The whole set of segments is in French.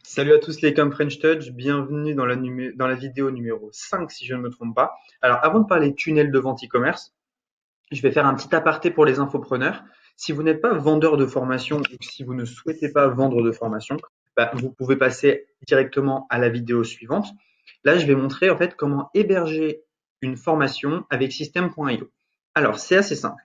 Salut à tous les Come French Touch, bienvenue dans la vidéo numéro 5 si je ne me trompe pas. Alors avant de parler tunnel de vente e-commerce, je vais faire un petit aparté pour les infopreneurs. Si vous n'êtes pas vendeur de formation ou si vous ne souhaitez pas vendre de formation, vous pouvez passer directement à la vidéo suivante. Là, je vais montrer en fait comment héberger une formation avec System.io. Alors c'est assez simple.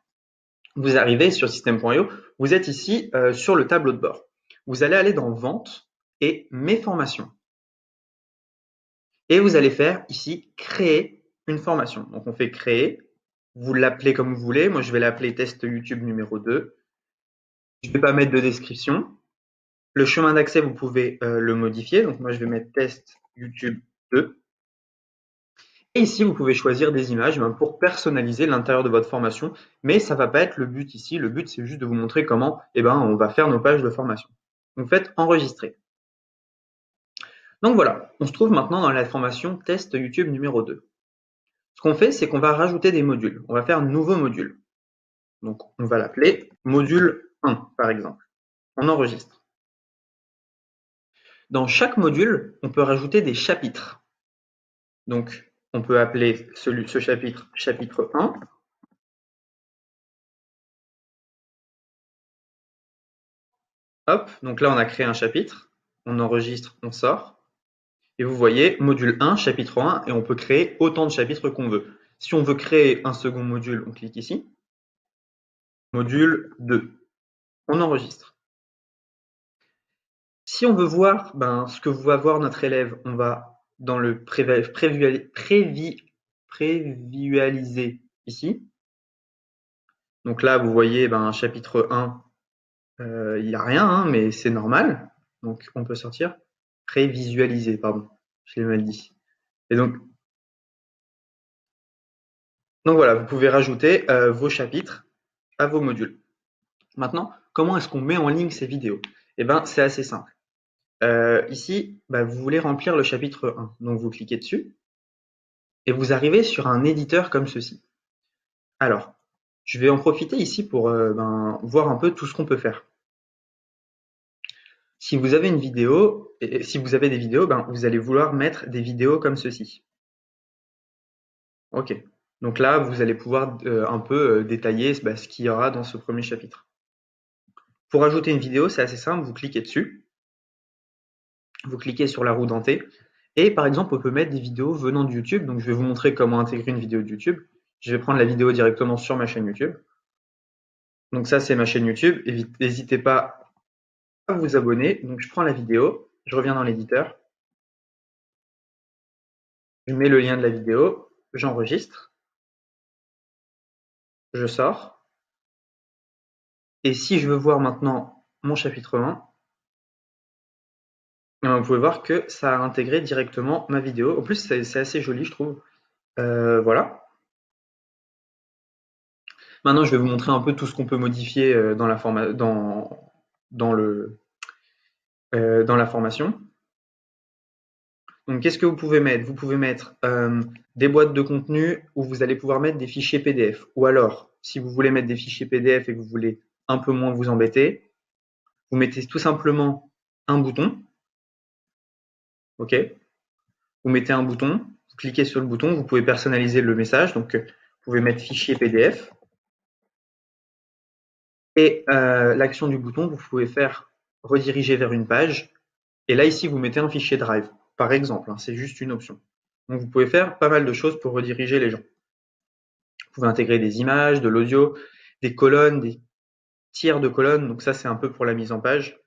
Vous arrivez sur System.io, vous êtes ici sur le tableau de bord. Vous allez aller dans Vente et Mes formations. Et vous allez faire ici créer une formation. Donc on fait créer, vous l'appelez comme vous voulez. Moi je vais l'appeler test YouTube numéro 2. Je ne vais pas mettre de description. Le chemin d'accès, vous pouvez le modifier. Donc moi je vais mettre test YouTube 2. Et ici, vous pouvez choisir des images pour personnaliser l'intérieur de votre formation, mais ça ne va pas être le but ici. Le but, c'est juste de vous montrer comment on va faire nos pages de formation. Donc faites enregistrer. Donc voilà, on se trouve maintenant dans la formation test YouTube numéro 2. Ce qu'on fait, c'est qu'on va rajouter des modules. On va faire un nouveau module. Donc, on va l'appeler module 1, par exemple. On enregistre. Dans chaque module, on peut rajouter des chapitres. Donc, on peut appeler ce chapitre chapitre 1. Hop, donc là, on a créé un chapitre. On enregistre, on sort. Et vous voyez, module 1, chapitre 1, et on peut créer autant de chapitres qu'on veut. Si on veut créer un second module, on clique ici. Module 2. On enregistre. Si on veut voir ce que va voir notre élève, on va dans le prévisualiser ici. Donc là, vous voyez chapitre 1, il n'y a rien, hein, mais c'est normal. Donc on peut sortir. Prévisualiser, pardon, je l'ai mal dit. Et donc voilà, vous pouvez rajouter vos chapitres à vos modules. Maintenant, comment est-ce qu'on met en ligne ces vidéos? C'est assez simple. Ici, vous voulez remplir le chapitre 1. Donc vous cliquez dessus et vous arrivez sur un éditeur comme ceci. Alors, je vais en profiter ici pour voir un peu tout ce qu'on peut faire. Si vous avez une vidéo, et si vous avez des vidéos, vous allez vouloir mettre des vidéos comme ceci. Ok. Donc là, vous allez pouvoir un peu détailler ce qu'il y aura dans ce premier chapitre. Pour ajouter une vidéo, c'est assez simple, vous cliquez dessus, vous cliquez sur la roue dentée, et par exemple, on peut mettre des vidéos venant de YouTube. Donc je vais vous montrer comment intégrer une vidéo de YouTube. Je vais prendre la vidéo directement sur ma chaîne YouTube. Donc ça, c'est ma chaîne YouTube. N'hésitez pas à vous abonner. Donc je prends la vidéo, je reviens dans l'éditeur, je mets le lien de la vidéo, j'enregistre, je sors. Et si je veux voir maintenant mon chapitre 1, vous pouvez voir que ça a intégré directement ma vidéo. En plus, c'est assez joli, je trouve. Voilà. Maintenant, je vais vous montrer un peu tout ce qu'on peut modifier dans la formation. Donc, qu'est-ce que vous pouvez mettre? Vous pouvez mettre des boîtes de contenu où vous allez pouvoir mettre des fichiers PDF. Ou alors, si vous voulez mettre des fichiers PDF et que vous voulez un peu moins vous embêter, vous mettez tout simplement un bouton. OK? Vous mettez un bouton, vous cliquez sur le bouton, vous pouvez personnaliser le message. Donc, vous pouvez mettre fichier PDF. Et l'action du bouton, vous pouvez faire rediriger vers une page. Et là, ici, vous mettez un fichier Drive, par exemple. C'est juste une option. Donc, vous pouvez faire pas mal de choses pour rediriger les gens. Vous pouvez intégrer des images, de l'audio, des colonnes, des tiers de colonnes. Donc ça, c'est un peu pour la mise en page.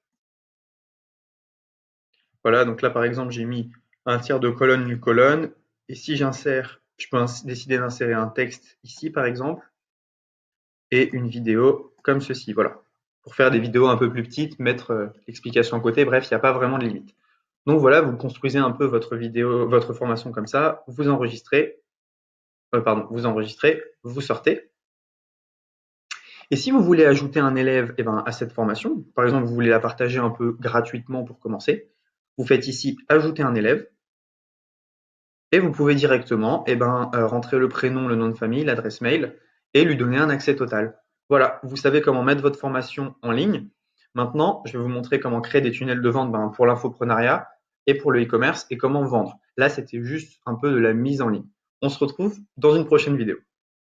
Voilà, donc là, par exemple, j'ai mis un tiers de colonne, une colonne. Et si j'insère, je peux décider d'insérer un texte ici, par exemple, et une vidéo comme ceci. Voilà. Pour faire des vidéos un peu plus petites, mettre l'explication à côté. Bref, il n'y a pas vraiment de limite. Donc voilà, vous construisez un peu votre vidéo, votre formation comme ça. Vous enregistrez, vous sortez. Et si vous voulez ajouter un élève à cette formation, par exemple, vous voulez la partager un peu gratuitement pour commencer, vous faites ici ajouter un élève et vous pouvez directement rentrer le prénom, le nom de famille, l'adresse mail et lui donner un accès total. Voilà, vous savez comment mettre votre formation en ligne. Maintenant, je vais vous montrer comment créer des tunnels de vente pour l'infoprenariat et pour le e-commerce et comment vendre. Là, c'était juste un peu de la mise en ligne. On se retrouve dans une prochaine vidéo.